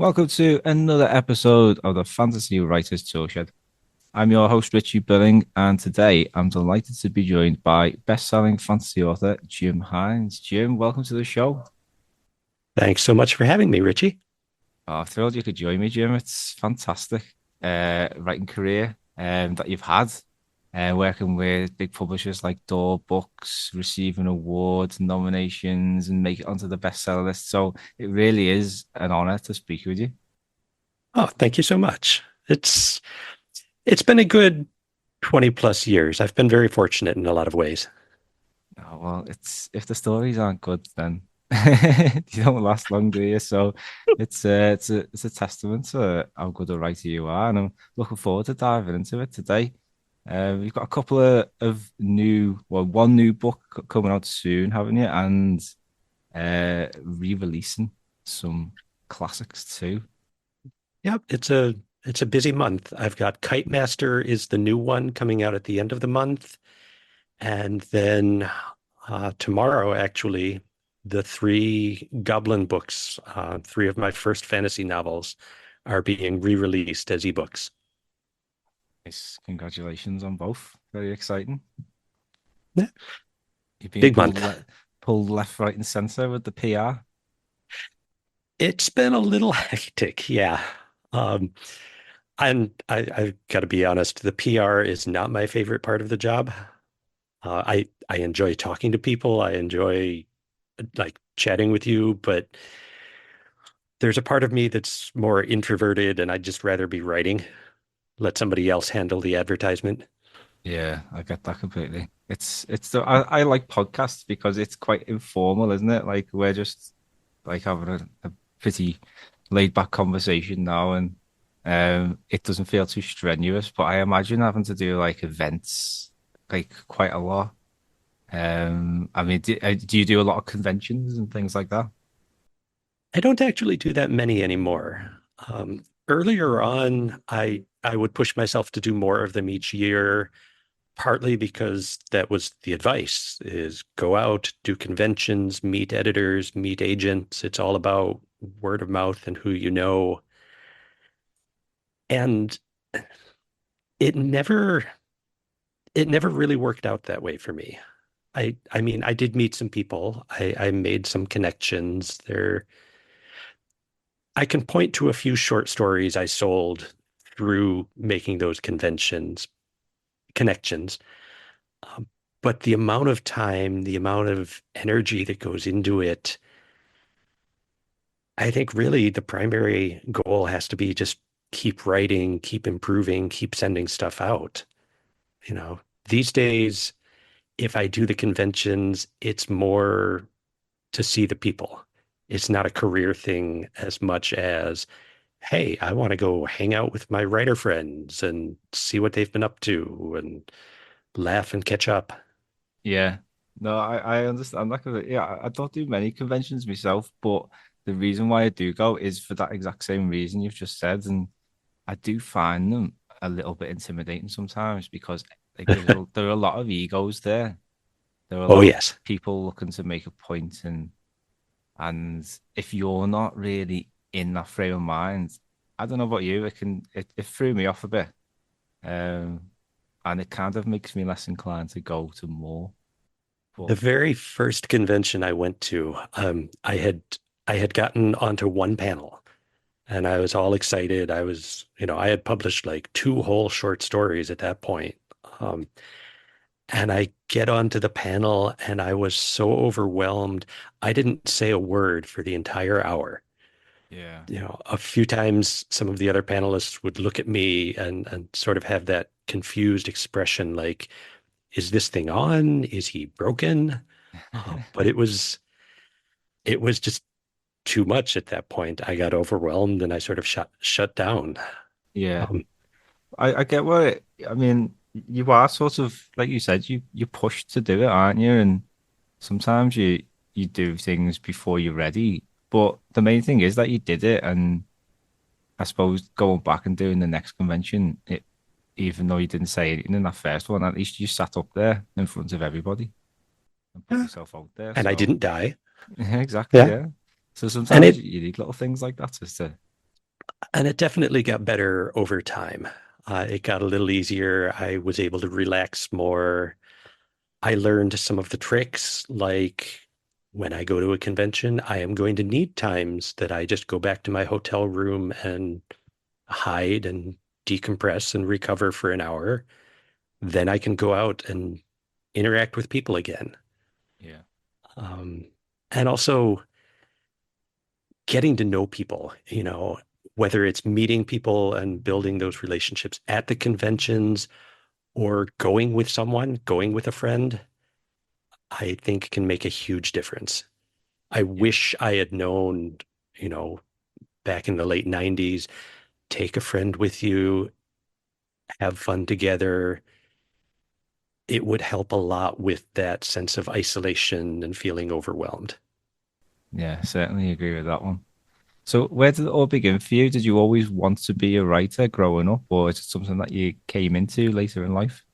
Welcome to another episode of the Fantasy Writers Toolshed. I'm your host, Richie Billing, and today I'm delighted to be joined by best-selling fantasy author Jim Hines. Jim, welcome to the show. Thanks so much for having me, Richie. Oh, thrilled you could join me, Jim. It's fantastic writing career that you've had, working with big publishers like Door Books, receiving awards, nominations, and make it onto the bestseller list. So it really is an honor to speak with you. Oh, thank you so much. It's been a good 20 plus years. I've been very fortunate in a lot of ways. Oh, well, it's if the stories aren't good, then you don't last long, do you? So it's a testament to how good a writer you are, and I'm looking forward to diving into it today. You've got a couple one new book coming out soon, haven't you? And re-releasing some classics too. Yep, it's a busy month. I've got Kitemaster is the new one coming out at the end of the month. And then tomorrow, actually, the three Goblin books, three of my first fantasy novels, are being re-released as ebooks. Nice, congratulations on both. Very exciting. Yeah, You're being big month. pulled left, right, and center with the PR. It's been a little hectic, yeah. Um, And I've got to be honest, the PR is not my favorite part of the job. I enjoy talking to people. I enjoy like chatting with you, but there's a part of me that's more introverted, and I'd just rather be writing. Let somebody else handle the advertisement. Yeah, I get that completely. I like podcasts because it's quite informal, isn't it? Like we're just like having a pretty laid back conversation now, and it doesn't feel too strenuous. But I imagine having to do like events like quite a lot. I mean, do you do a lot of conventions and things like that? I don't actually do that many anymore. Earlier on, I would push myself to do more of them each year, partly because that was the advice is go out, do conventions, meet editors, meet agents. It's all about word of mouth and who you know. And it never it never really worked out that way for me. I mean, I did meet some people. I made some connections there. I can point to a few short stories I sold through making those conventions connections. Um, but the amount of time, the amount of energy that goes into it, I think really the primary goal has to be just keep writing, keep improving, keep sending stuff out. You know, these days, if I do the conventions, it's more to see the people. It's not a career thing as much as, hey, I want to go hang out with my writer friends and see what they've been up to and laugh and catch up. Yeah. No, I understand. I'm not gonna, yeah, I don't do many conventions myself, but the reason why I do go is for that exact same reason you've just said. And I do find them a little bit intimidating sometimes because like there are a lot of egos there. There are a Oh, lot of yes. people looking to make a point, and if you're not really in that frame of mind, I don't know about you, it threw me off a bit. Um, and it kind of makes me less inclined to go to more. But The very first convention I went to, I had gotten onto one panel and I was all excited. I had published like two whole short stories at that point. Um, and I get onto the panel and I was so overwhelmed. I didn't say a word for the entire hour. yeah. A few times some of the other panelists would look at me and sort of have that confused expression like, is this thing on? Is he broken? But it was just too much at that point. I got overwhelmed and I sort of shut down. Yeah. Um, I get what I mean, you are sort of like you said, you're pushed to do it, aren't you? And sometimes you do things before you're ready. But the main thing is that you did it, and I suppose going back and doing the next convention, even though you didn't say anything in that first one, at least you sat up there in front of everybody and put yeah. yourself out there. And I So didn't die. yeah, exactly, Yeah. yeah. So And sometimes it you need little things like that just to And it definitely got better over time. It got a little easier. I was able to relax more. I learned some of the tricks, like when I go to a convention, I am going to need times that I just go back to my hotel room and hide and decompress and recover for an hour. Then I can go out and interact with people again. Yeah. Um, and also getting to know people, whether it's meeting people and building those relationships at the conventions or going with someone, going with a friend, I think can make a huge difference. I Yeah. wish I had known, you know, back in the late 90s, take a friend with you, have fun together. It would help a lot with that sense of isolation and feeling overwhelmed. Yeah, certainly agree with that one. So, where did it all begin for you? Did you always want to be a writer growing up, or is it something that you came into later in life?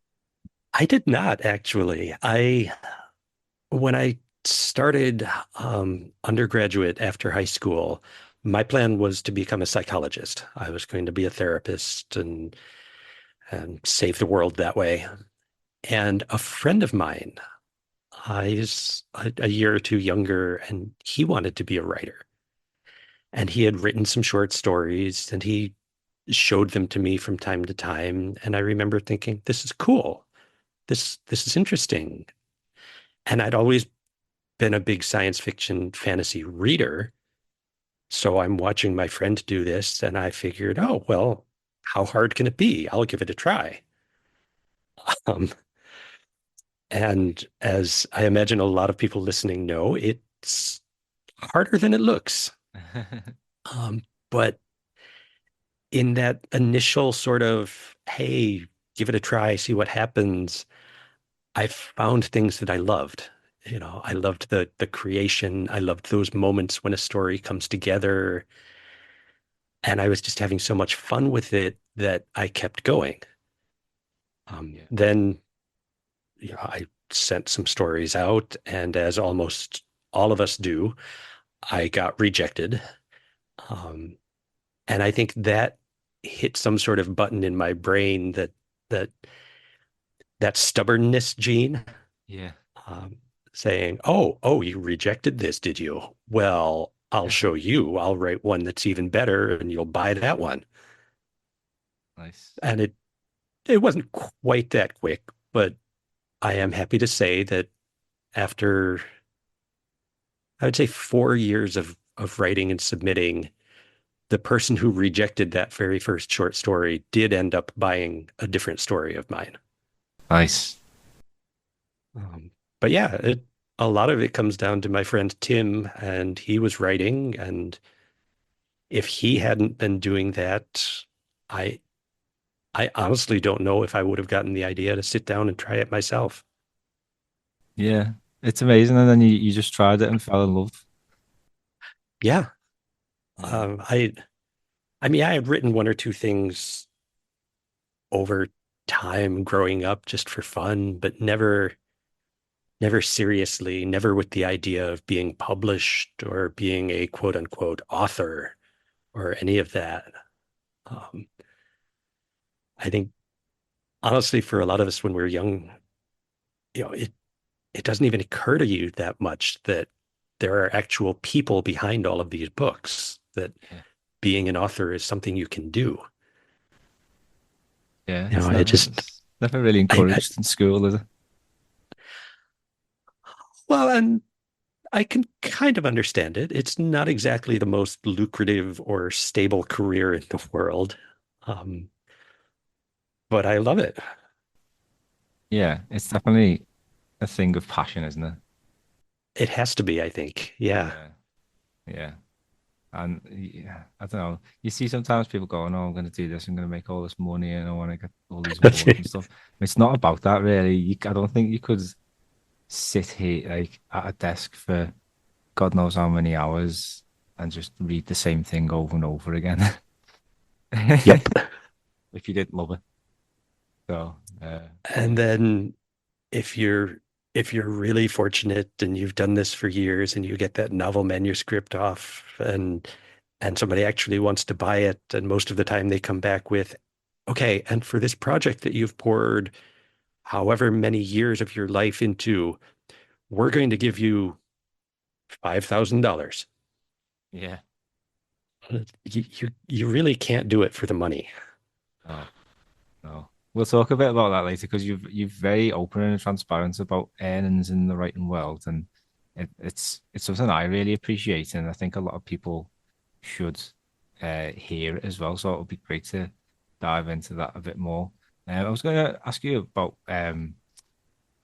I did not actually. When I started undergraduate after high school, my plan was to become a psychologist. I was going to be a therapist and save the world that way. And a friend of mine, he's a year or two younger, and he wanted to be a writer. And he had written some short stories, and he showed them to me from time to time. And I remember thinking, this is cool. This is interesting. And I'd always been a big science fiction fantasy reader. So I'm watching my friend do this, and I figured, oh, well, how hard can it be? I'll give it a try. Um, and as I imagine a lot of people listening know, it's harder than it looks. Um, but in that initial sort of, hey, give it a try, see what happens, I found things that I loved. I loved the creation. I loved those moments when a story comes together. And I was just having so much fun with it that I kept going. Yeah. Then I sent some stories out, and as almost all of us do, I got rejected. Um, and I think that hit some sort of button in my brain that that stubbornness gene, Yeah. um, saying, "Oh, you rejected this, did you? Well, I'll show you. I'll write one that's even better, and you'll buy that one." Nice. And it wasn't quite that quick, but I am happy to say that after, I would say, 4 years of writing and submitting, the person who rejected that very first short story did end up buying a different story of mine. Nice. Um, but yeah, a lot of it comes down to my friend Tim, and he was writing, and if he hadn't been doing that, I I honestly don't know if I would have gotten the idea to sit down and try it myself. Yeah. It's amazing. And then you just tried it and fell in love. Yeah, Yeah. I mean, I had written one or two things over time growing up just for fun, but never seriously, never with the idea of being published or being a quote unquote author or any of that. Um, I think honestly, for a lot of us when we're young, it doesn't even occur to you that much that there are actual people behind all of these books, that Yeah. being an author is something you can do. Yeah. You know, I just It's never really I encouraged in school, is it? well, and I can kind of understand it. It's not exactly the most lucrative or stable career in the world. Um, but I love it. Yeah. It's definitely a thing of passion, isn't it? It has to be, I think. Yeah. Yeah. Yeah. And yeah, I don't know. You see sometimes people going, "Oh, I'm going to do this. I'm going to make all this money, and I want to get all these awards and stuff." It's not about that, really. I don't think you could sit here like at a desk for God knows how many hours and just read the same thing over and over again Yep. if you didn't love it. So, And yeah, then if you're if you're really fortunate and you've done this for years and you get that novel manuscript off and and somebody actually wants to buy it, and most of the time they come back with, okay, and for this project that you've poured however many years of your life into, we're going to give you $5,000. Yeah. You really can't do it for the money. Oh, no. We'll talk a bit about that later because you've very open and transparent about earnings in the writing world, and it's something I really appreciate, and I think a lot of people should hear it as well. So it would be great to dive into that a bit more. I was going to ask you about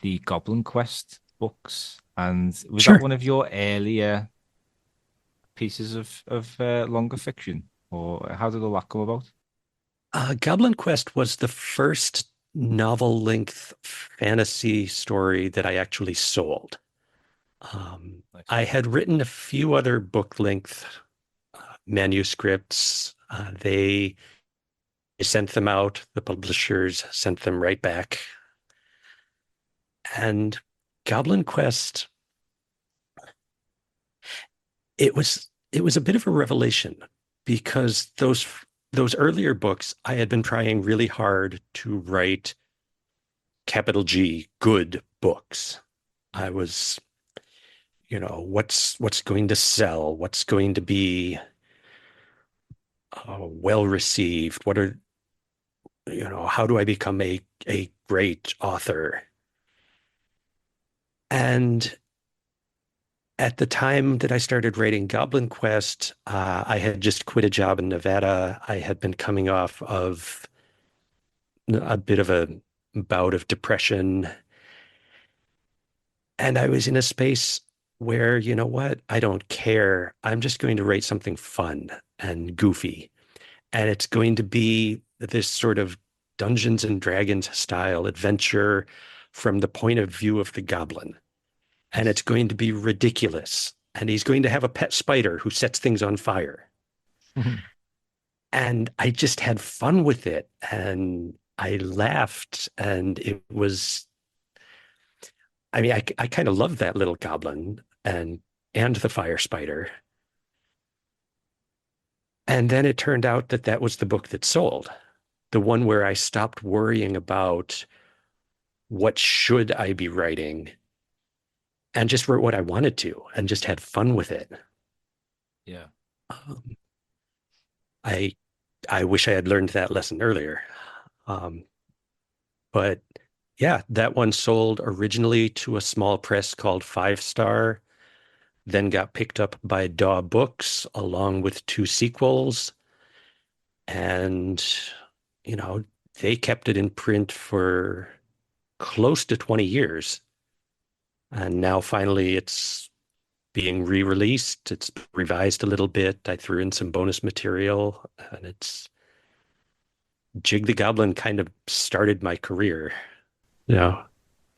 the Goblin Quest books, and was that Sure. one of your earlier pieces of longer fiction, or how did all that come about? Goblin Quest was the first novel length fantasy story that I actually sold. Nice. I had written a few other book length manuscripts. They sent them out, the publishers sent them right back. And Goblin Quest, it was a bit of a revelation because those earlier books, I had been trying really hard to write capital G good books. Yeah. I was, what's going to sell, what's going to be well received, what are, how do I become a great author? And at the time that I started writing Goblin Quest, I had just quit a job in Nevada. I had been coming off of a bit of a bout of depression. And I was in a space where, you know what? I don't care. I'm just going to write something fun and goofy. And it's going to be this sort of Dungeons and Dragons style adventure from the point of view of the goblin. And it's Nice. going to be ridiculous. And he's going to have a pet spider who sets things on fire. And I just had fun with it. And I laughed. And it was, I mean, I kind of loved that little goblin and the fire spider. And then it turned out that that was the book that sold, the one where I stopped worrying about what should I be writing and just wrote what I wanted to and just had fun with it. Yeah. Um, I I wish I had learned that lesson earlier. Um, but yeah, that one sold originally to a small press called Five Star, then got picked up by Daw Books along with two sequels. And, you know, they kept it in print for close to 20 years. And now finally it's being re-released. It's revised a little bit. I threw in some bonus material and it's Jig the Goblin kind of started my career. Yeah.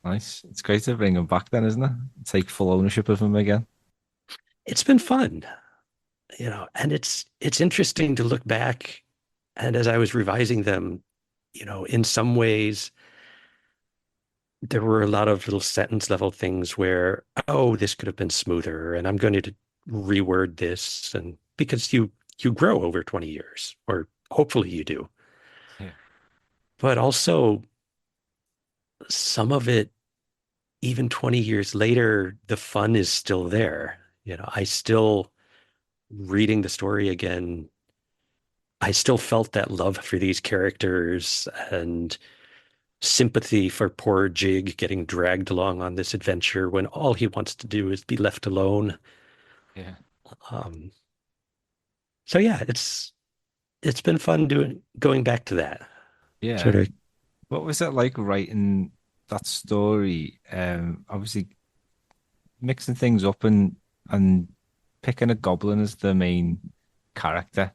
Nice. It's great to bring him back then, isn't it? Take full ownership of him again. It's been fun, and it's interesting to look back and as I was revising them, in some ways there were a lot of little sentence level things where, oh, this could have been smoother, and I'm going to reword this, and because you grow over 20 years, or hopefully you do. Yeah. But also some of it, even 20 years later, the fun is still there. I still reading the story again, I still felt that love for these characters and sympathy for poor Jig getting dragged along on this adventure when all he wants to do is be left alone. Yeah. Um, so yeah, it's been fun doing going back to that sort Yeah. of. What was it like writing that story? Obviously mixing things up and picking a goblin as the main character.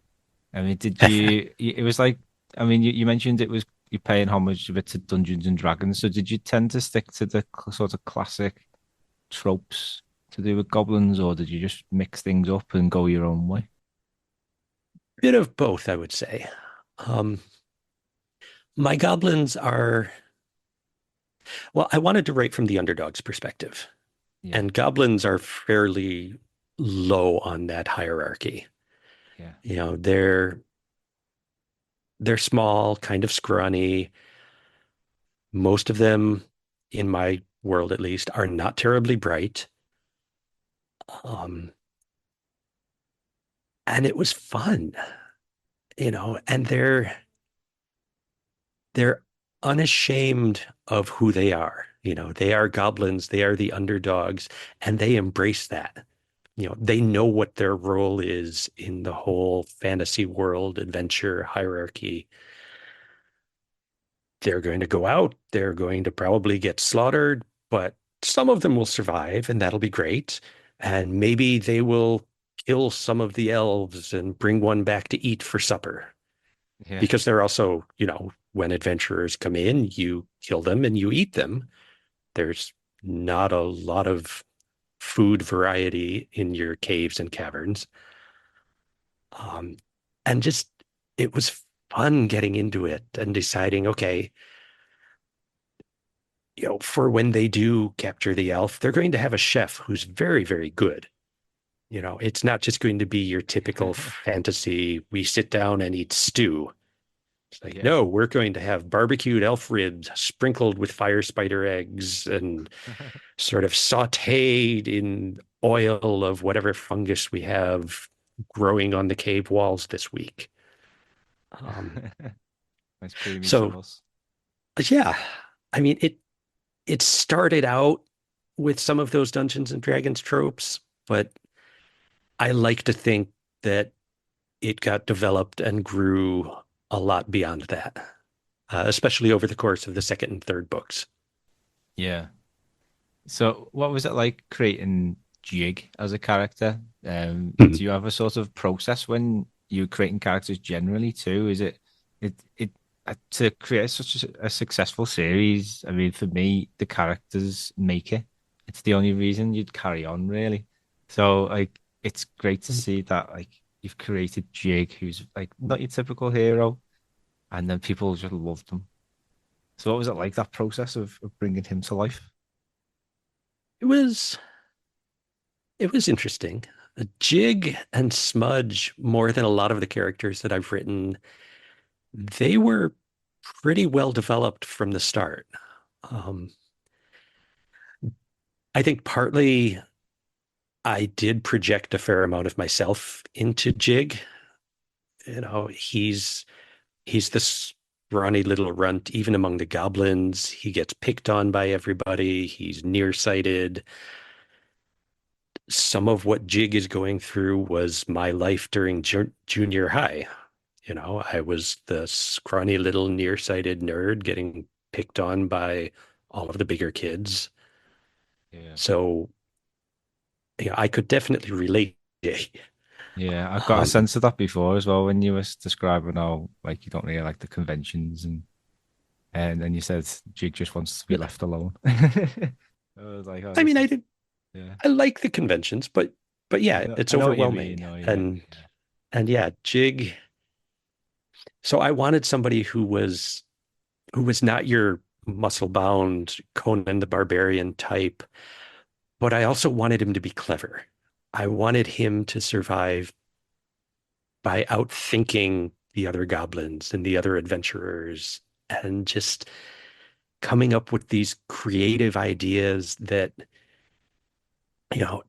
I mean, did you? It was like, I mean, you mentioned it was you're paying homage a bit to Dungeons and Dragons. So did you tend to stick to the sort of classic tropes to do with goblins, or did you just mix things up and go your own way? Bit of both, I would say. Um, my goblins are, well, I wanted to write from the underdog's perspective, Yeah. and goblins are fairly low on that hierarchy. Yeah. You know, they're small, kind of scrawny. Most of them, in my world at least, are not terribly bright. Um, and it was fun, and they're unashamed of who they are. They are goblins, they are the underdogs, and they embrace that. They know what their role is in the whole fantasy world adventure hierarchy. They're going to go out, they're going to probably get slaughtered, but some of them will survive, and that'll be great. And maybe they will kill some of the elves and bring one back to eat for supper. Yeah. Because they're also, when adventurers come in, you kill them and you eat them. There's not a lot of food variety in your caves and caverns. Um, and just, it was fun getting into it and deciding, okay, for when they do capture the elf, they're going to have a chef who's very, very good. It's not just going to be your typical fantasy, we sit down and eat stew. It's like, Yeah. no, we're going to have barbecued elf ribs sprinkled with fire spider eggs and sort of sauteed in oil of whatever fungus we have growing on the cave walls this week. Um, Nice creamy so sauce. yeah, I mean it started out with some of those Dungeons and Dragons tropes, but I like to think that it got developed and grew a lot beyond that, especially over the course of the second and third books. Yeah. So, what was it like creating Jig as a character? Do you have a sort of process when you're creating characters generally too? Is it to create such a successful series? I mean, for me, the characters make it. It's the only reason you'd carry on, really. So, like, it's great to see that like you've created Jig, who's like not your typical hero, and then people just loved him. So, what was it like that process of bringing him to life? It was it was interesting. Jig and Smudge, more than a lot of the characters that I've written, they were pretty well developed from the start. Um, I think partly I did project a fair amount of myself into Jig. He's this scrawny little runt, even among the goblins. He gets picked on by everybody. He's nearsighted. Some of what Jig is going through was my life during junior high. I was the scrawny little nearsighted nerd getting picked on by all of the bigger kids. Yeah. So, I could definitely relate. Yeah, I got a Um, sense of that before as well when you was describing how like you don't really like the conventions and then you said Jig just wants to be left alone. I was like, oh, I this mean, is yeah. I like the conventions, but yeah, it's I know what you mean. overwhelming. No, yeah, And yeah, Jig. So I wanted somebody who was not your muscle bound Conan the Barbarian type, but I also wanted him to be clever. I wanted him to survive by outthinking the other goblins and the other adventurers and just coming up with these creative ideas that,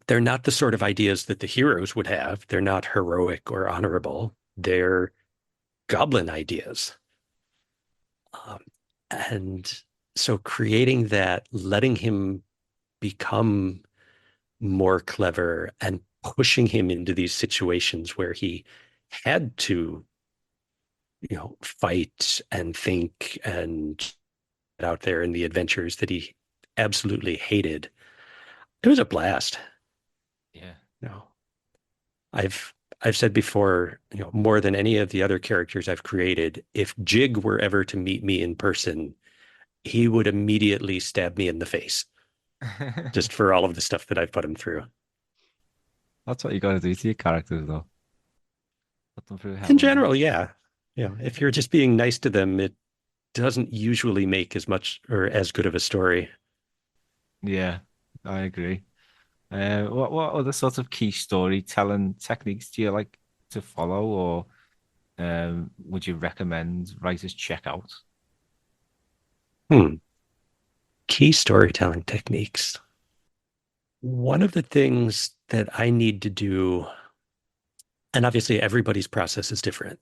they're not the sort of ideas that the heroes would have. They're not heroic or honorable. They're goblin ideas. Um, and so creating that, letting him become more clever and pushing him into these situations where he had to, fight and think and get out there in the adventures that he absolutely hated. It was a blast. yeah. You know, I've said before, more than any of the other characters I've created, if Jig were ever to meet me in person, he would immediately stab me in the face just for all of the stuff that I've put him through. That's what you got to do to your characters, though. Put them through In hell and back. general, yeah. If you're just being nice to them, it doesn't usually make as much or as good of a story. Yeah, I agree. What other sort of key storytelling techniques do you like? to follow, or would you recommend writers check out? Hmm. Key storytelling techniques. One of the things that I need to do, and obviously everybody's process is different,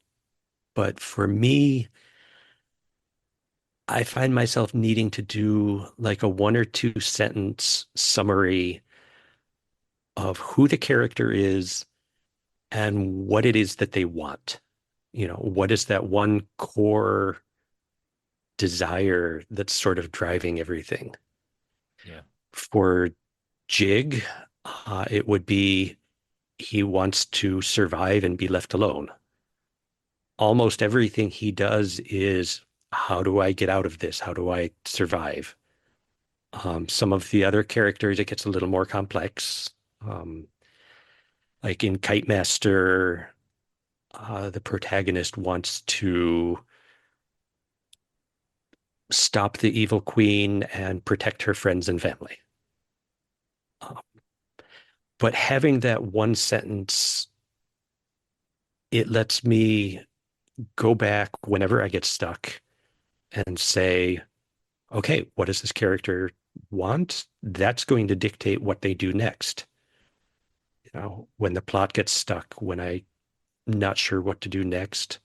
but for me, I find myself needing to do like a 1 or 2 sentence summary of who the character is and what it is that they want. What is that one core desire that's sort of driving everything? Yeah. For Jig, it would be he wants to survive and be left alone. Almost everything he does is, how do I get out of this? How do I survive? Some of the other characters, it gets a little more complex. Um, like in Kitemaster, the protagonist wants to stop the evil queen and protect her friends and family. Uh, but having that 1 sentence, it lets me go back whenever I get stuck and say, okay, what does this character want? That's going to dictate what they do next. When the plot gets stuck, when I'm not sure what to do next,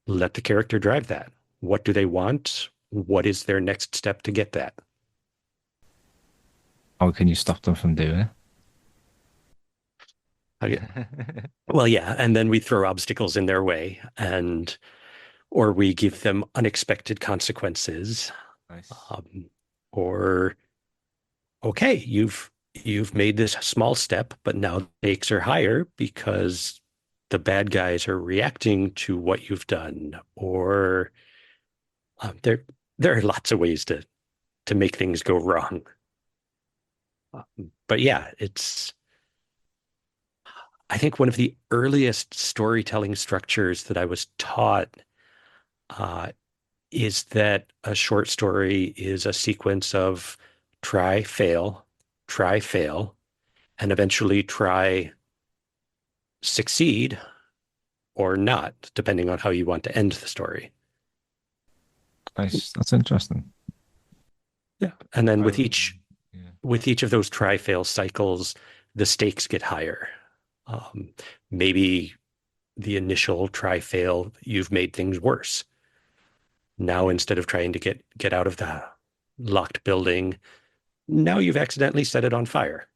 let the character drive that. What do they want? What is their next step to get that? How can you stop them from doing it? Well, yeah, and then we throw obstacles in their way, and or we give them unexpected consequences, Nice. um, or okay, you've made this small step, but now the stakes are higher because the bad guys are reacting to what you've done, or there are lots of ways to make things go wrong. But yeah, it's I think one of the earliest storytelling structures that I was taught uh, is that a short story is a sequence of try, fail, and eventually try, succeed or not, depending on how you want to end the story. Nice. That's interesting. Yeah. And then with Um, each yeah. with each of those try fail cycles, the stakes get higher. Um, Maybe the initial try fail, you've made things worse. Now, Yeah. instead of trying to get out of the locked building, now you've accidentally set it on fire.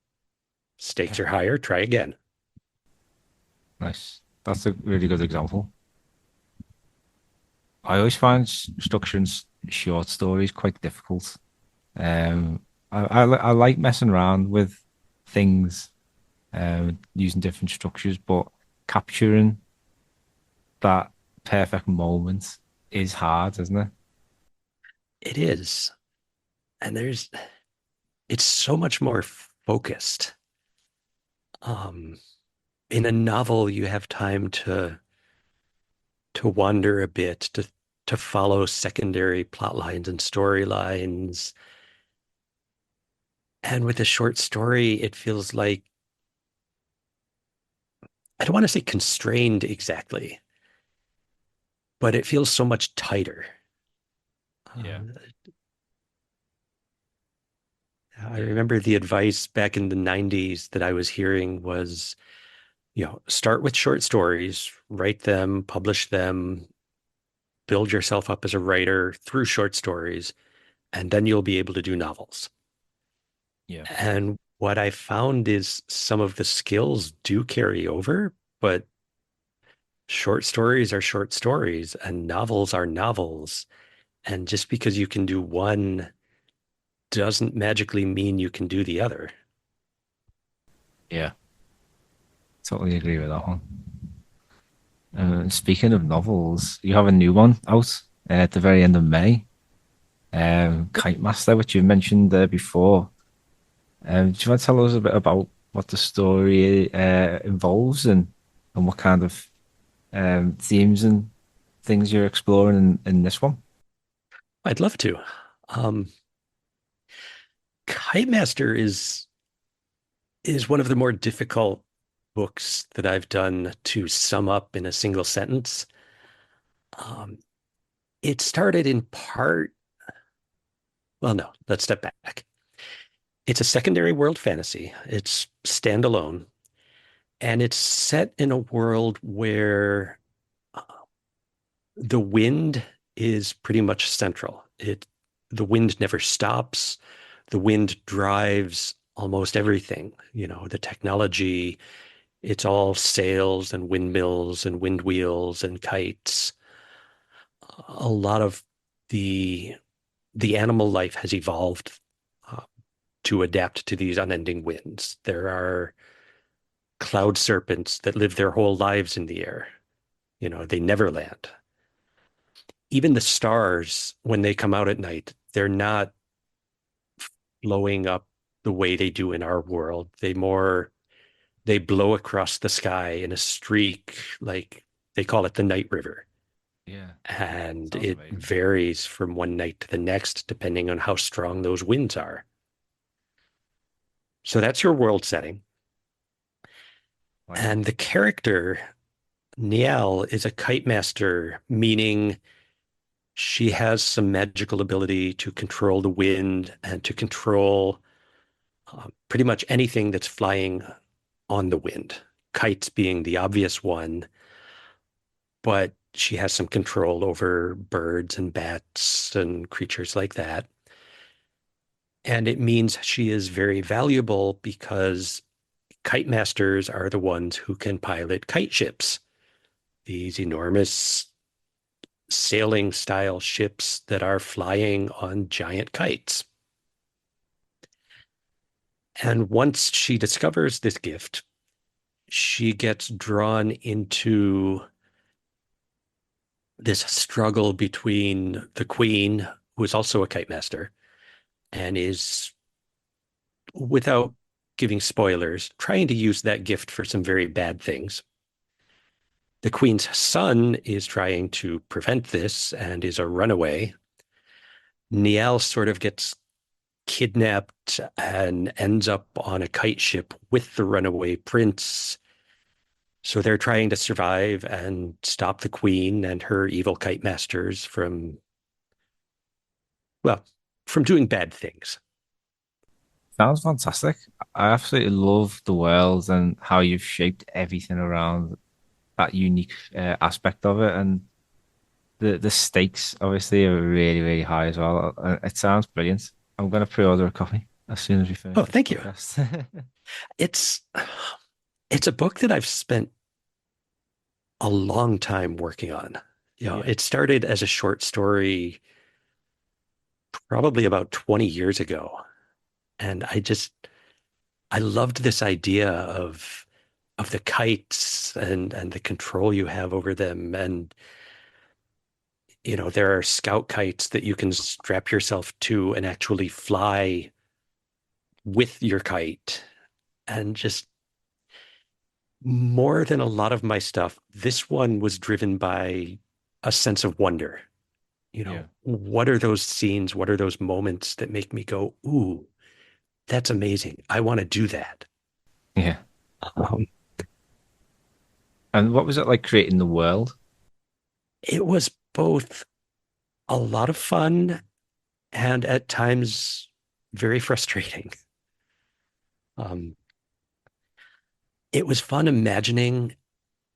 Stakes Yeah. are higher. Try again. Nice. That's a really good example. I always find structuring short stories quite difficult. Um, I like messing around with things, using different structures, but capturing that perfect moment is hard, isn't it? It is, and it's so much more focused. Um, in a novel, you have time to wander a bit, to follow secondary plot lines and storylines. And with a short story, it feels like, I don't want to say constrained exactly, but it feels so much tighter. Yeah. Um, I Yeah. remember the advice back in the 90s that I was hearing was, start with short stories, write them, publish them, build yourself up as a writer through short stories, and then you'll be able to do novels. Yeah. And what I found is some of the skills do carry over, but short stories are short stories and novels are novels. And just because you can do one doesn't magically mean you can do the other. Yeah. Totally agree with that one. Speaking of novels, you have a new one out at the very end of May. Yep. Kitemaster, which you mentioned there before. Do you want to tell us a bit about what the story involves, and what kind of themes and things you're exploring in this one? I'd love to. Um, Kitemaster is one of the more difficult. books that I've done to sum up in a single sentence. Um, it started in part, well, no, let's step back. It's a secondary world fantasy. It's standalone, and it's set in a world where uh, the wind is pretty much central. The wind never stops. The wind drives almost everything. The technology, it's all sails and windmills and wind wheels and kites. A lot of the the animal life has evolved uh, to adapt to these unending winds. There are cloud serpents that live their whole lives in the air. They never land. Even the stars, when they come out at night, they're not blowing up the way they do in our world. They blow across the sky in a streak, like they call it the night river. Yeah, And sounds it amazing. varies from one night to the next, depending on how strong those winds are. So that's your world setting. Like it. And the character, Niall, is a kite master, meaning she has some magical ability to control the wind and to control pretty much anything that's flying on the wind, kites being the obvious one, but she has some control over birds and bats and creatures like that. And it means she is very valuable because kite masters are the ones who can pilot kite ships, these enormous sailing style ships that are flying on giant kites. And once she discovers this gift, she gets drawn into this struggle between the queen, who is also a kite master, and is, without giving spoilers, trying to use that gift for some very bad things. The queen's son is trying to prevent this and is a runaway. Niall sort of gets kidnapped and ends up on a kite ship with the runaway prince. So they're trying to survive and stop the queen and her evil kite masters well, from doing bad things. Sounds fantastic. I absolutely love the world and how you've shaped everything around that unique aspect of it, and the stakes obviously are really really high as well. It sounds brilliant. I'm gonna pre-order a copy as soon as we finish Oh, this thank you. podcast. It's it's a book that I've spent a long time working on. Yeah, It started as a short story probably about 20 years ago. And I loved this idea of the kites and the control you have over them. And, there are scout kites that you can strap yourself to and actually fly with your kite. And just more than a lot of my stuff, this one was driven by a sense of wonder. yeah, What are those scenes? What are those moments that make me go, ooh, that's amazing. I want to do that. yeah. Um, And what was it like creating the world? it was both a lot of fun and at times very frustrating. Um, it was fun imagining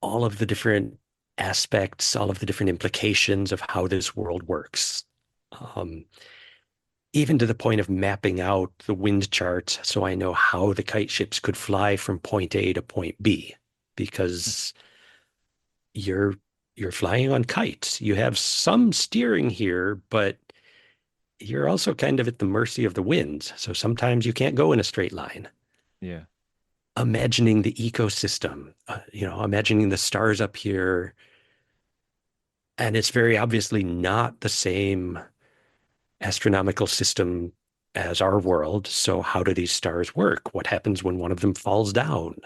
all of the different aspects, all of the different implications of how this world works. Um, Even to the point of mapping out the wind charts so I know how the kite ships could fly from point A to point B, because you're you're flying on kites. You have some steering here, but you're also kind of at the mercy of the winds. So sometimes you can't go in a straight line. Yeah, Imagining the ecosystem, imagining the stars up here. And it's very obviously not the same astronomical system as our world. So, how do these stars work? What happens when one of them falls down?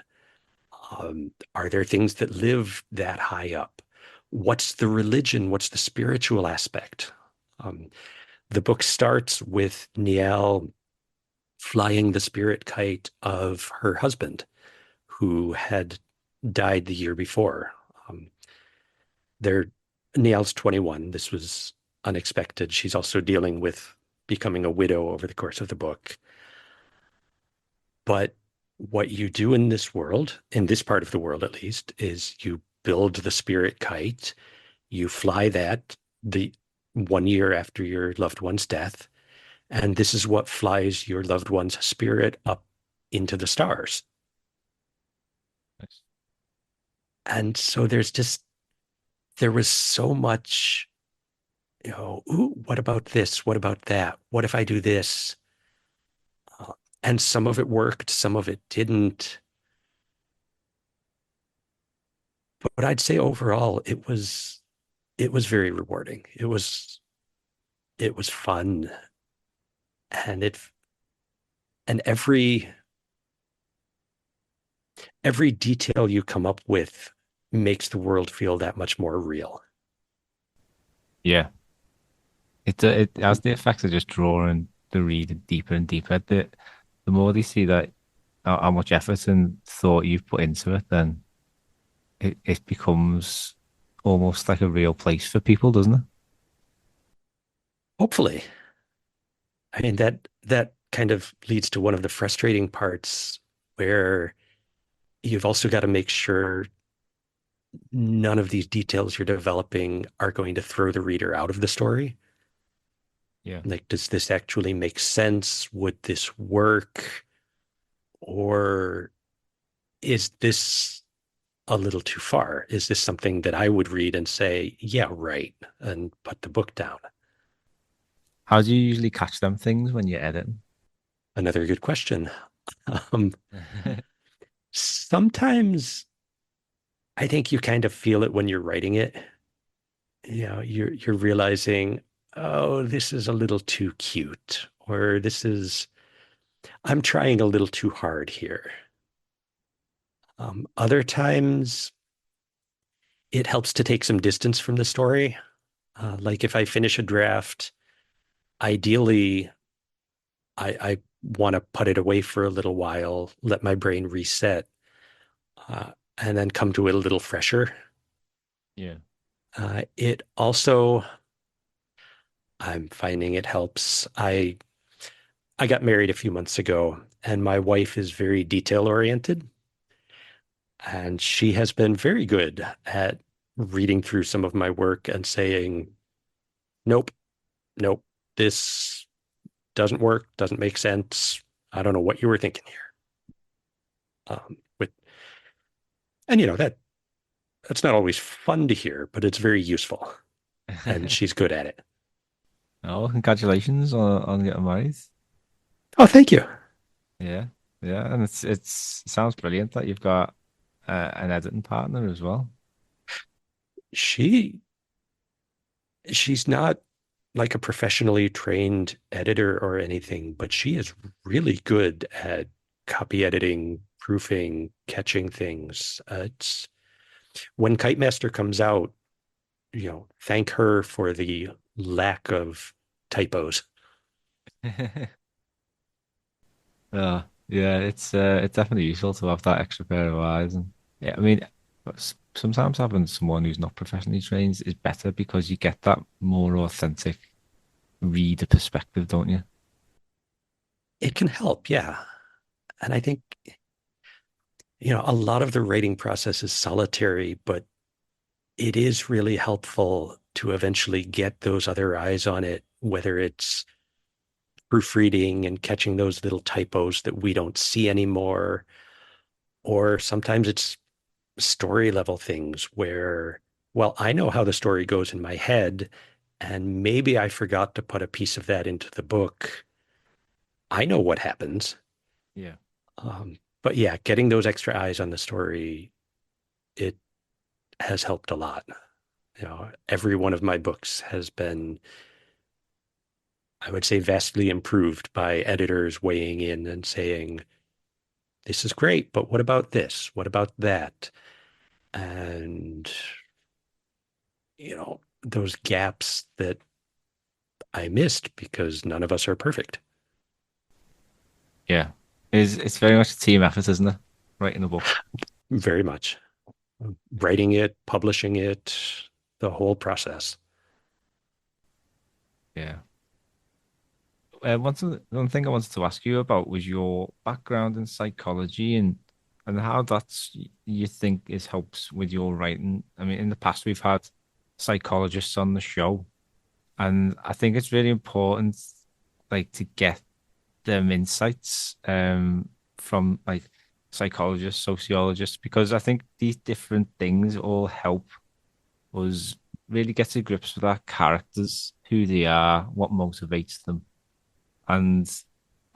Are there things that live that high up? What's the religion? What's the spiritual aspect? Um, the book starts with Niall flying the spirit kite of her husband, who had died the year before. Um, they're Niall's 21. This was unexpected. She's also dealing with becoming a widow over the course of the book. But what you do in this world, in this part of the world at least, is you build the spirit kite, you fly that the 1 year after your loved one's death, and this is what flies your loved one's spirit up into the stars. Nice. And so there was so much, ooh, what about this? What about that? What if I do this? Uh, and some of it worked, some of it didn't. But I'd say overall, it was very rewarding. It was fun, and it and every detail you come up with makes the world feel that much more real. Yeah, it has the effect of just drawing the reader deeper and deeper. The more they see that how much effort and thought you've put into it, then it becomes almost like a real place for people, doesn't it? Hopefully, I mean that kind of leads to one of the frustrating parts where you've also got to make sure none of these details you're developing are going to throw the reader out of the story. Yeah. Like, does this actually make sense? Would this work? Or is this a little too far? Is this something that I would read and say, yeah, right, and put the book down? How do you usually catch them things when you're editing? Another good question. Um, Sometimes I think you kind of feel it when you're writing it. You're realizing, oh, this is a little too cute, or I'm trying a little too hard here. Other times it helps to take some distance from the story. Like if I finish a draft, ideally I want to put it away for a little while, let my brain reset, uh, and then come to it a little fresher. Yeah. It also, I'm finding it helps. I got married a few months ago, and my wife is very detail oriented, and she has been very good at reading through some of my work and saying, "Nope, nope, this doesn't work, doesn't make sense. I don't know what you were thinking here." With and that's not always fun to hear, but it's very useful, and she's good at it. Oh, congratulations on getting married. Oh, thank you. Yeah. Yeah. And it sounds brilliant that you've got an editing partner as well. She she's not like a professionally trained editor or anything, but she is really good at copy editing, proofing, catching things. It's when Kitemaster comes out, thank her for the lack of typos. Yeah, it's definitely useful to have that extra pair of eyes. And yeah, I mean, sometimes having someone who's not professionally trained is better because you get that more authentic reader perspective, don't you? It can help, yeah. And I think, a lot of the writing process is solitary, but it is really helpful to eventually get those other eyes on it, whether it's proofreading and catching those little typos that we don't see anymore, or sometimes it's story level things where, well, I know how the story goes in my head, and maybe I forgot to put a piece of that into the book. I know what happens. Yeah. But yeah, getting those extra eyes on the story, it has helped a lot. Every one of my books has been, I would say, vastly improved by editors weighing in and saying, this is great, but what about this? What about that? And, those gaps that I missed because none of us are perfect. Yeah. It's very much a team effort, isn't it? writing a book? Very much. Writing it, publishing it, the whole process. Yeah. One thing I wanted to ask you about was your background in psychology and how that's you think is helps with your writing. I mean, in the past we've had psychologists on the show, and I think it's really important, like, to get them insights from like psychologists, sociologists, because I think these different things all help us really get to grips with our characters, who they are, what motivates them. And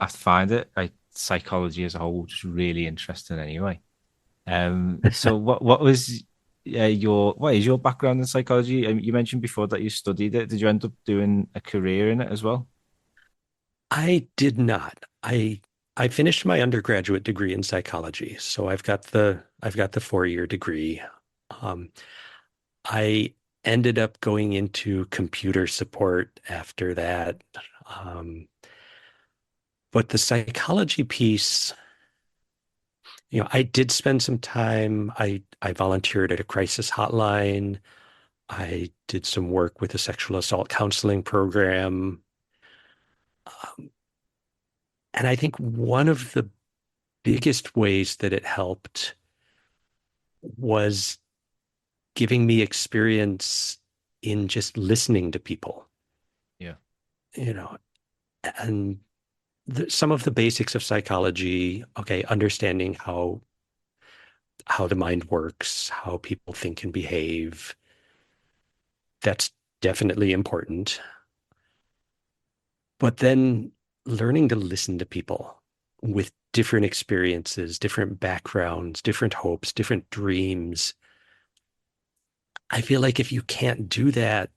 I find it like psychology as a whole just really interesting anyway. So what was your what is your background in psychology? You mentioned before that you studied it. Did you end up doing a career in it as well? I did not. I finished my undergraduate degree in psychology, so I've got the 4-year degree. Um, I ended up going into computer support after that. Um, but the psychology piece, I did spend some time. I volunteered at a crisis hotline. I did some work with a sexual assault counseling program. Um, and I think one of the biggest ways that it helped was giving me experience in just listening to people, Yeah, you know, and some of the basics of psychology, okay, understanding how the mind works, how people think and behave, that's definitely important. But then learning to listen to people with different experiences, different backgrounds, different hopes, different dreams. I feel like if you can't do that,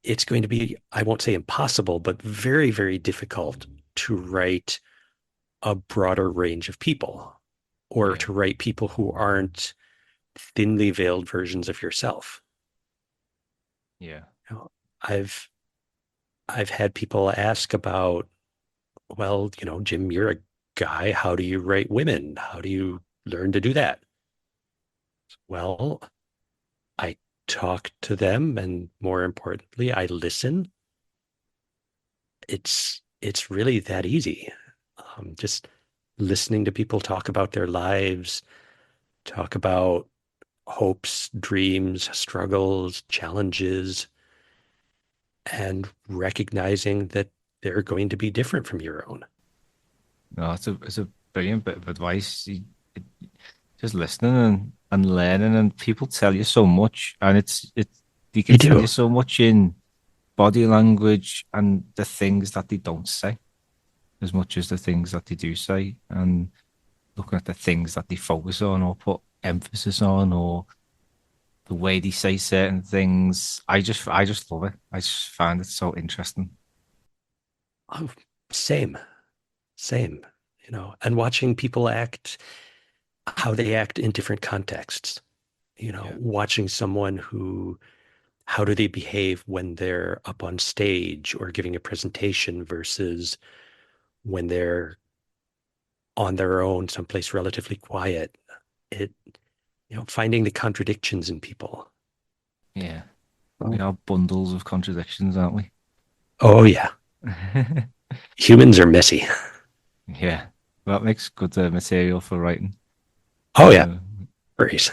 it's going to be, I won't say impossible, but very, very difficult to write a broader range of people or yeah, to write people who aren't thinly veiled versions of yourself. yeah. You know, I've I've had people ask about, well, Jim, you're a guy. How do you write women? How do you learn to do that? Well, I talk to them, and more importantly, I listen. It's really that easy. Just listening to people talk about their lives, talk about hopes, dreams, struggles, challenges, and recognizing that they're going to be different from your own. No, it's a brilliant bit of advice. Just listening and learning, and people tell you so much, and it's they They can tell you do. so much in body language and the things that they don't say as much as the things that they do say, and looking at the things that they focus on or put emphasis on or the way they say certain things. I just love it. I just find it so interesting. Oh, same, same, and watching people act, how they act in different contexts, Yeah. watching someone who, how do they behave when they're up on stage or giving a presentation versus when they're on their own, someplace relatively quiet. It, finding the contradictions in people. Yeah. We Oh, are bundles of contradictions, aren't we? oh yeah. Humans are messy. Yeah. That makes good material for writing. Oh yeah. Uh, Worries.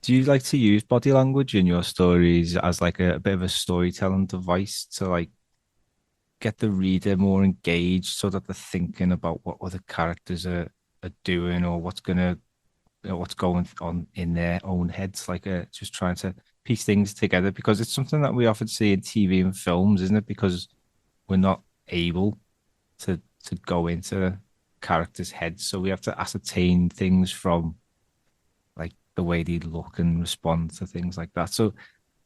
do you like to use body language in your stories as like a bit of a storytelling device to like get the reader more engaged so that they're thinking about what other characters are doing or what's going on in their own heads, like just trying to piece things together because it's something that we often see in TV and films, isn't it? Because we're not able to go into characters' heads, so we have to ascertain things from like the way they look and respond to things like that. So,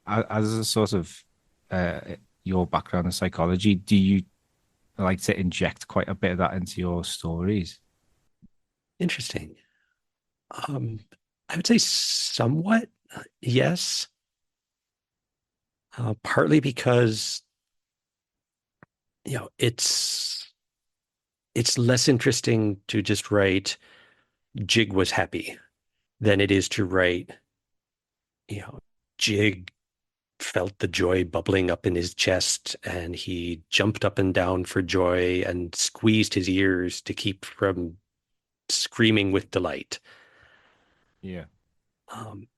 as a sort of uh, your background in psychology, do you like to inject quite a bit of that into your stories? Interesting. Um, I would say somewhat yes, partly because it's less interesting to just write Jig was happy than it is to write, Jig felt the joy bubbling up in his chest and he jumped up and down for joy and squeezed his ears to keep from screaming with delight. Yeah. Um,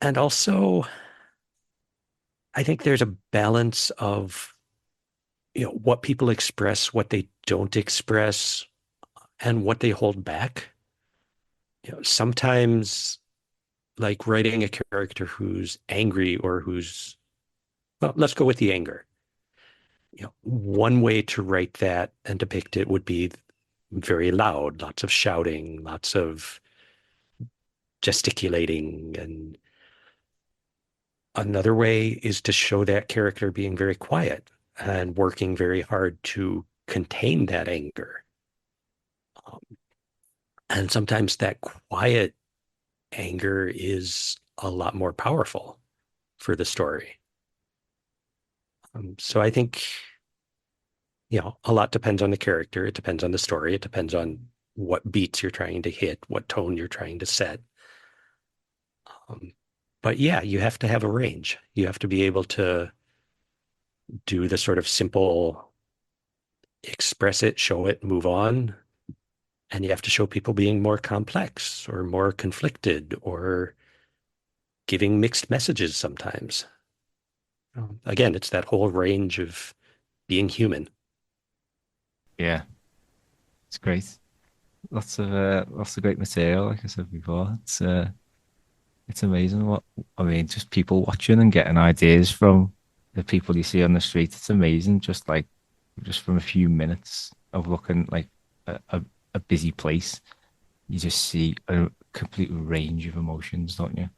and also, I think there's a balance of what people express, what they don't express, and what they hold back. Sometimes, like writing a character who's angry or who's, well, let's go with the anger. One way to write that and depict it would be very loud, lots of shouting, lots of gesticulating. And another way is to show that character being very quiet and working very hard to contain that anger. Um, and sometimes that quiet anger is a lot more powerful for the story. So I think, a lot depends on the character. It depends on the story. It depends on what beats you're trying to hit, what tone you're trying to set. Um, but yeah, you have to have a range. You have to be able to do the sort of simple express it, show it, move on. And you have to show people being more complex or more conflicted or giving mixed messages sometimes. Again, it's that whole range of being human. Yeah. It's great. Lots of great material, like I said before. It's amazing what I mean, just people watching and getting ideas from the people you see on the street. It's amazing, just from a few minutes of looking like a busy place, you just see a complete range of emotions, don't you?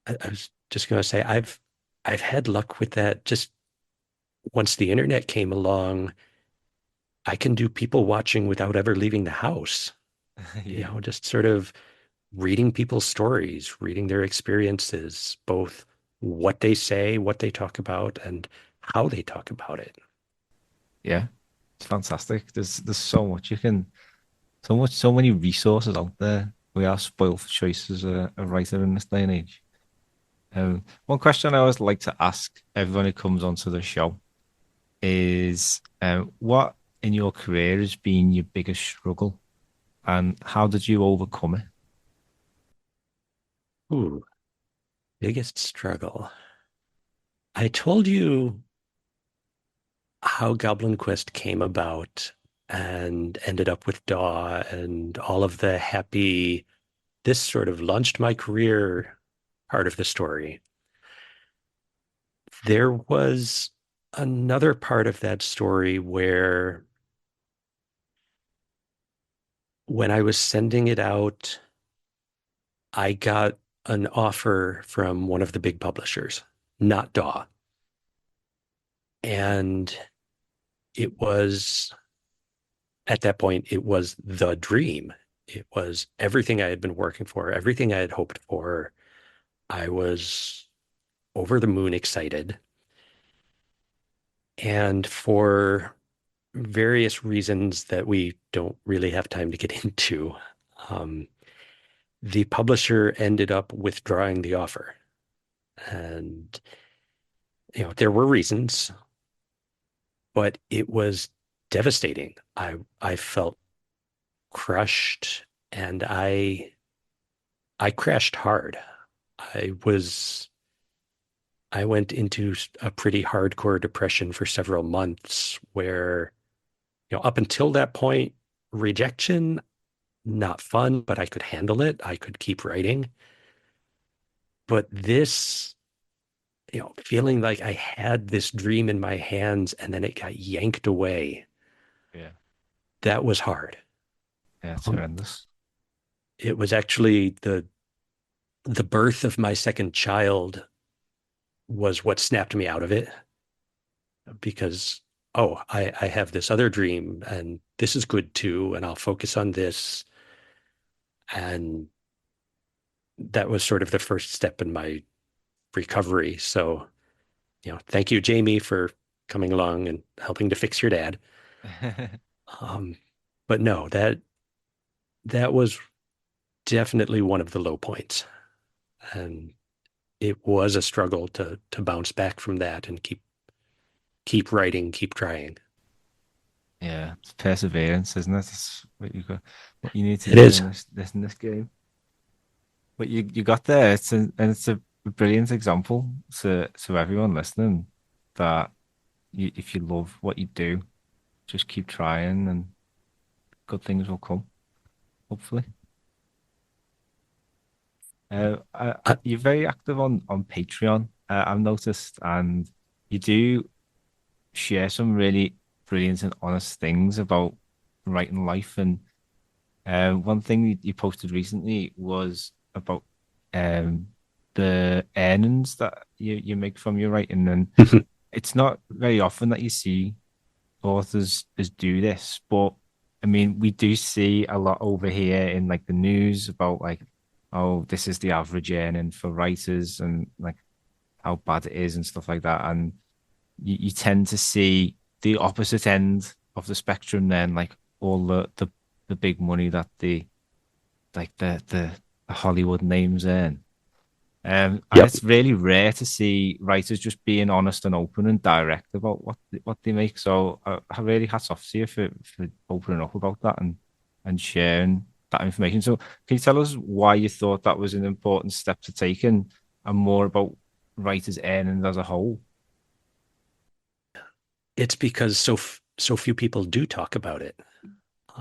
I was just going to say I've had luck with that. Just once the internet came along, I can do people watching without ever leaving the house. Yeah. Just sort of reading people's stories, reading their experiences, both what they say, what they talk about, and how they talk about it. Yeah. It's fantastic. There's so much you can so many resources out there. We are spoiled for choice as a writer in this day and age. One question I always like to ask everyone who comes onto the show is what in your career has been your biggest struggle and how did you overcome it? Ooh, biggest struggle. I told you how Goblin Quest came about and ended up with Daw and all of the happy, this sort of launched my career part of the story. There was another part of that story where when I was sending it out, I got an offer from one of the big publishers, not Daw. And it was at that point, it was the dream. It was everything I had been working for, everything I had hoped for. I was over the moon excited. And for various reasons that we don't really have time to get into, um, the publisher ended up withdrawing the offer. And, there were reasons, but it was devastating. I felt crushed and I crashed hard. I was I went into a pretty hardcore depression for several months where, up until that point, rejection, not fun, but I could handle it. I could keep writing. But this, feeling like I had this dream in my hands and then it got yanked away, Yeah. that was hard. Yeah, it's Um, horrendous. it was actually the birth of my second child was what snapped me out of it because I have this other dream and this is good too, and I'll focus on this. And that was sort of the first step in my recovery. So, thank you, Jamie, for coming along and helping to fix your dad. Um, but no, that was definitely one of the low points. And it was a struggle to bounce back from that and keep writing, keep trying. Yeah, it's perseverance, isn't it? It's what you got, what you need to It do is. in this game. But you got there. It's a brilliant example to everyone listening that if you love what you do, just keep trying and good things will come, hopefully. I, You're very active on Patreon, I've noticed, and you do share some really brilliant and honest things about writing life. And one thing you posted recently was about um, the earnings that you make from your writing, and it's not very often that you see authors as do this, but I mean, we do see a lot over here in like the news about like, oh, this is the average earning for writers and like how bad it is and stuff like that. And you tend to see the opposite end of the spectrum then, like all the big money that the Hollywood names earn. And yep. it's really rare to see writers just being honest and open and direct about what they make. So I really hats off to you for opening up about that and sharing that information. So can you tell us why you thought that was an important step to take and more about writers' earnings as a whole? It's because so few people do talk about it.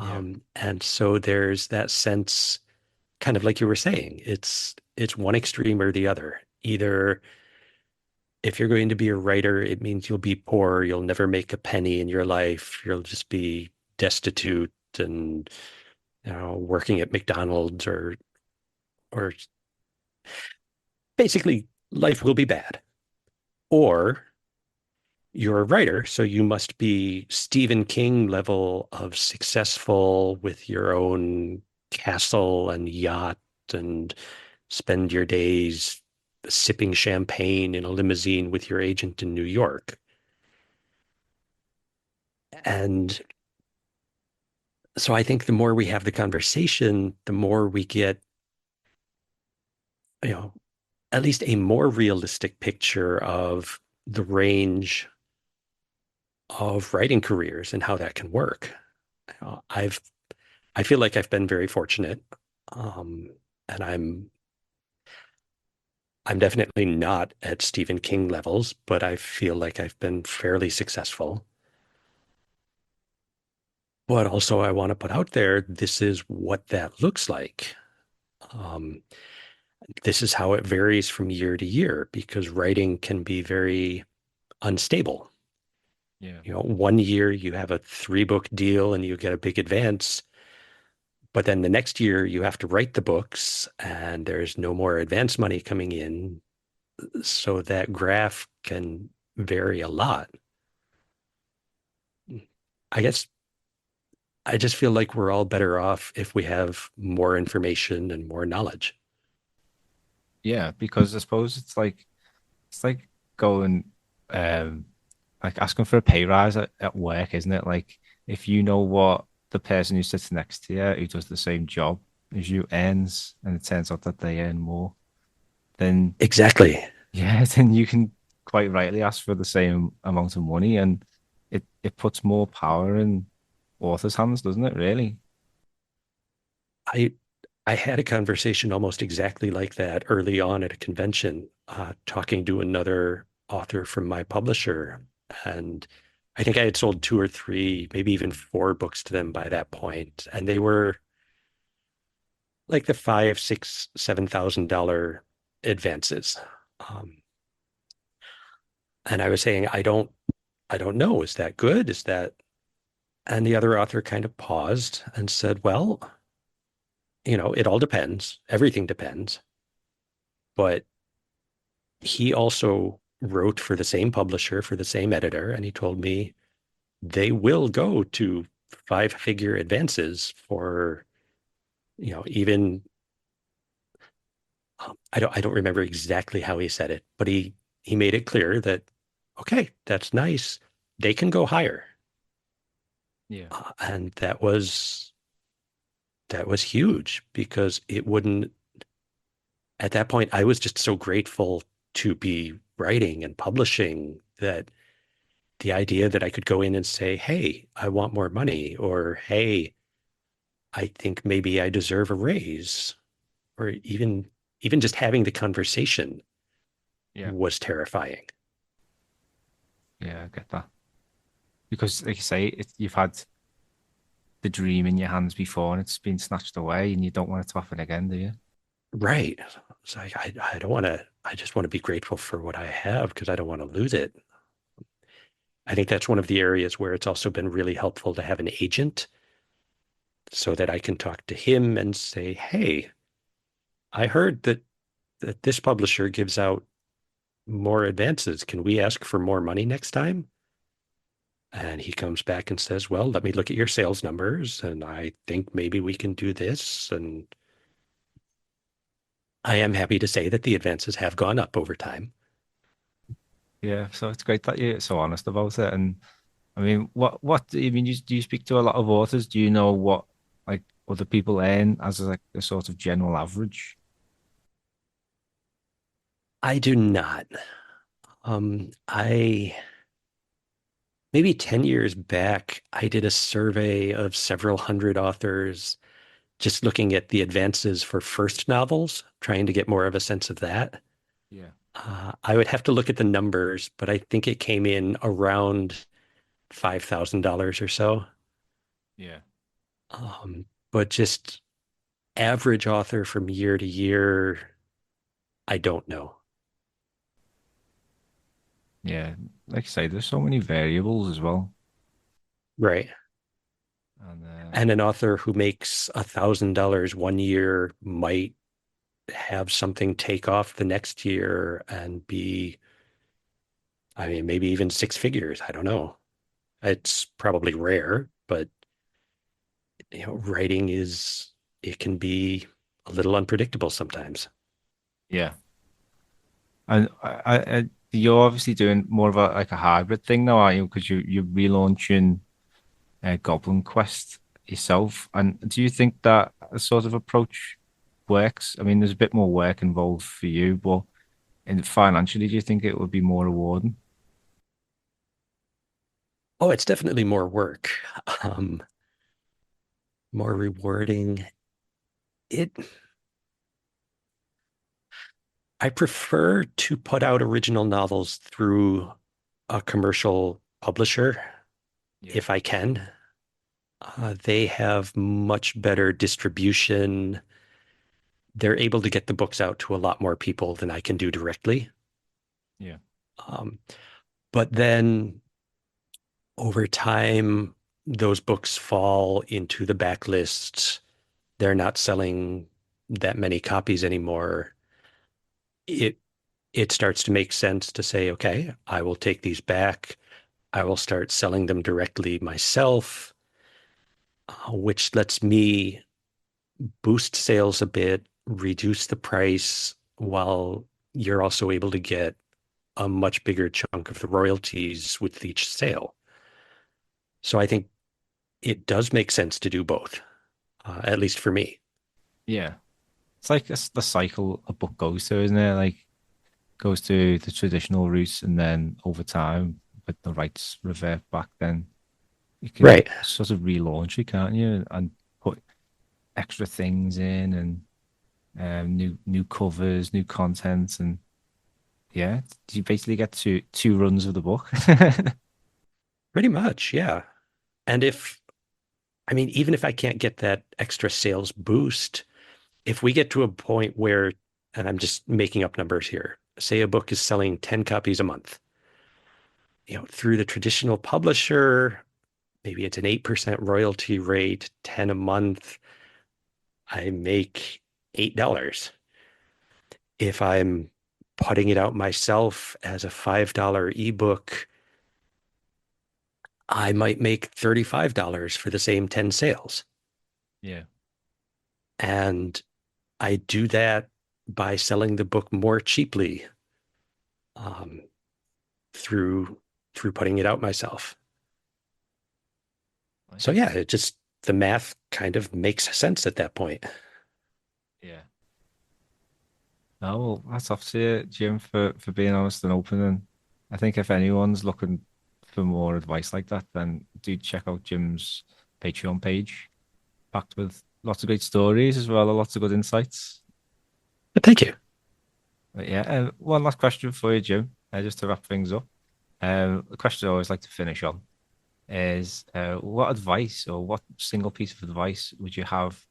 Yeah, And so there's that sense, kind of like you were saying, it's one extreme or the other. Either if you're going to be a writer, it means you'll be poor, you'll never make a penny in your life, you'll just be destitute and working at McDonald's or basically life will be bad. Or you're a writer, so you must be Stephen King level of successful with your own castle and yacht and spend your days sipping champagne in a limousine with your agent in New York. And so I think the more we have the conversation, the more we get, you know, at least a more realistic picture of the range of writing careers and how that can work. I feel like I've been very fortunate, um, and I'm definitely not at Stephen King levels, but I feel like I've been fairly successful. But also, I want to put out there this is what that looks like. Um, this is how it varies from year to year because writing can be very unstable. yeah, One year you have a 3 book deal and you get a big advance, but then the next year you have to write the books and there's no more advance money coming in. So that graph can vary a lot. I guess I just feel like we're all better off if we have more information and more knowledge. yeah. Because I suppose it's like going like asking for a pay rise at work, isn't it? Like if you know what the person who sits next to you who does the same job as you earns, and it turns out that they earn more, then Exactly. yeah, then you can quite rightly ask for the same amount of money, and it puts more power in authors' hands, doesn't it? Really? I I had a conversation almost exactly like that early on at a convention, talking to another author from my publisher, and I think I had sold 2 or 3, maybe even 4 books to them by that point, and they were like the 5, 6, $7,000 advances. Um, and I was saying, I don't know. Is that good? Is that? And the other author kind of paused and said, well, it all depends. Everything depends. But he also wrote for the same publisher, for the same editor. And he told me they will go to 5-figure advances for, even, I don't remember exactly how he said it, but he made it clear that, okay, that's nice. They can go higher. Yeah. And that was that was huge because it wouldn't, at that point, I was just so grateful to be writing and publishing that the idea that I could go in and say, hey, I want more money, or hey, I think maybe I deserve a raise, or even just having the conversation Yeah. was terrifying. Yeah, I get that. Because, like you say, you've had the dream in your hands before and it's been snatched away, and you don't want it to happen again, do you? Right. It's like I don't want to, I just want to be grateful for what I have because I don't want to lose it. I think that's one of the areas where it's also been really helpful to have an agent so that I can talk to him and say, hey, I heard that this publisher gives out more advances. Can we ask for more money next time? And he comes back and says, well, let me look at your sales numbers. And I think maybe we can do this. And I am happy to say that the advances have gone up over time. Yeah, so it's great that you're so honest about it. And I mean, what I mean, do you speak to a lot of authors? Do you know what like other people earn as like a sort of general average? I do not. I maybe 10 years back, I did a survey of several hundred authors, just looking at the advances for first novels, trying to get more of a sense of that. Yeah, I would have to look at the numbers, but I think it came in around $5,000 or so. yeah, But just average author from year to year, I don't know. yeah. Like I say, there's so many variables as well. Right. And And an author who makes $1,000 one year might have something take off the next year and be, I mean, maybe even six figures. I don't know. It's probably rare, but writing is, it can be a little unpredictable sometimes. yeah, and you're obviously doing more of a like a hybrid thing now, are you? Because you're relaunching Goblin Quest yourself. And do you think that sort of approach works? I mean, there's a bit more work involved for you, but financially, do you think it would be more rewarding? Oh, it's definitely more work, um, more rewarding. It, I prefer to put out original novels through a commercial publisher Yeah, if I can. They have much better distribution. They're able to get the books out to a lot more people than I can do directly. yeah, Um, but then over time, those books fall into the backlist. They're not selling that many copies anymore. It it starts to make sense to say, okay, I will take these back. I will start selling them directly myself, which lets me boost sales a bit, reduce the price while you're also able to get a much bigger chunk of the royalties with each sale. So I think it does make sense to do both, at least for me. yeah. It's like the cycle a book goes through, isn't it? Like goes to the traditional routes, and then over time, with the rights revert back, then you can Right. sort of relaunch it, can't you? And put extra things in, and new covers, new content, and yeah, you basically get two runs of the book. Pretty much, yeah. And if, I mean, even if I can't get that extra sales boost, if we get to a point where, and I'm just making up numbers here, say a book is selling 10 copies a month, through the traditional publisher, maybe it's an 8% royalty rate, 10 a month, I make $8. If I'm putting it out myself as a $5 ebook, I might make $35 for the same 10 sales. Yeah, And I do that by selling the book more cheaply um, through through putting it out myself. I So yeah, guess. it just the math kind of makes sense at that point. Yeah. No, well, that's off to you, Jim, for being honest and open. And I think if anyone's looking for more advice like that, then do check out Jim's Patreon page, packed with lots of great stories as well, and lots of good insights. But thank you. But yeah, one last question for you, Jim, just to wrap things up. The question I always like to finish on is what advice or what single piece of advice would you have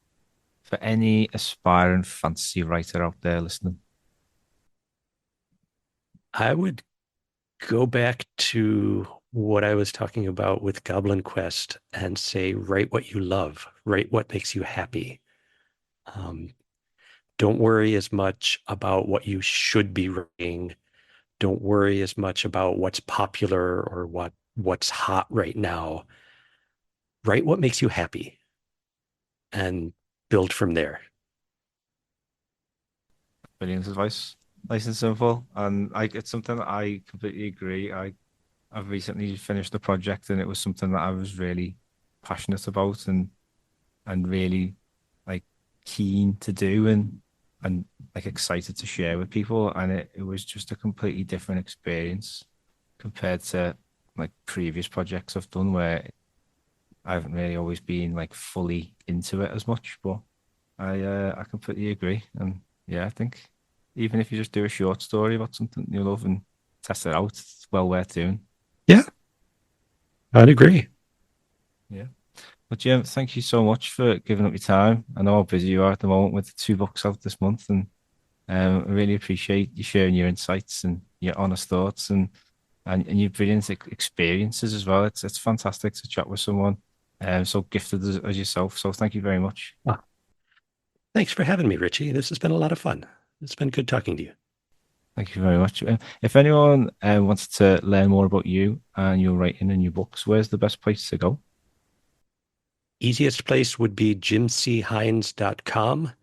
for any aspiring fantasy writer out there listening? I would go back to what I was talking about with Goblin Quest and say, write what you love, write what makes you happy. Um, don't worry as much about what you should be writing. Don't worry as much about what's popular or what's hot right now. Write what makes you happy and build from there. Brilliant advice. Nice and simple. And it's something that I completely agree. I've recently finished a project and it was something that I was really passionate about and really like keen to do and like excited to share with people. And it was just a completely different experience compared to like previous projects I've done where I haven't really always been like fully into it as much. But I completely agree. And yeah, I think even if you just do a short story about something you love and test it out, it's well worth doing. Yeah, I'd agree. Yeah. But Jim, thank you so much for giving up your time. I know how busy you are at the moment with the two books out this month, and I really appreciate you sharing your insights and your honest thoughts and your brilliant experiences as well. It's fantastic to chat with someone so gifted as yourself. So thank you very much. Ah, thanks for having me, Richie. This has been a lot of fun. It's been good talking to you. Thank you very much. If anyone wants to learn more about you and your writing and your books, where's the best place to go? Easiest place would be jimchines.com.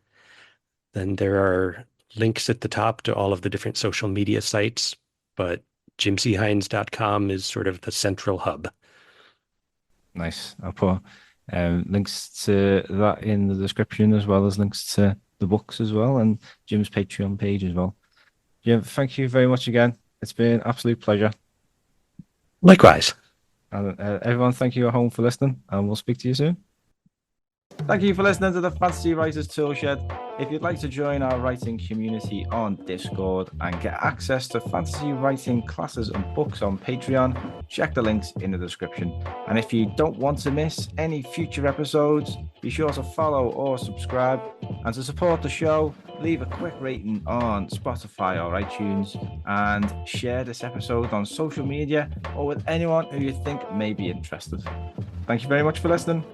Then there are links at the top to all of the different social media sites, but jimchines.com is sort of the central hub. Nice. I'll put links to that in the description as well as links to the books as well and Jim's Patreon page as well. Jim, thank you very much again. It's been an absolute pleasure. Likewise. And everyone, thank you at home for listening, and we'll speak to you soon. Thank you for listening to the Fantasy Writers Toolshed. If you'd like to join our writing community on Discord and get access to fantasy writing classes and books on Patreon, check the links in the description. And if you don't want to miss any future episodes, be sure to follow or subscribe. And to support the show, leave a quick rating on Spotify or iTunes and share this episode on social media or with anyone who you think may be interested. Thank you very much for listening.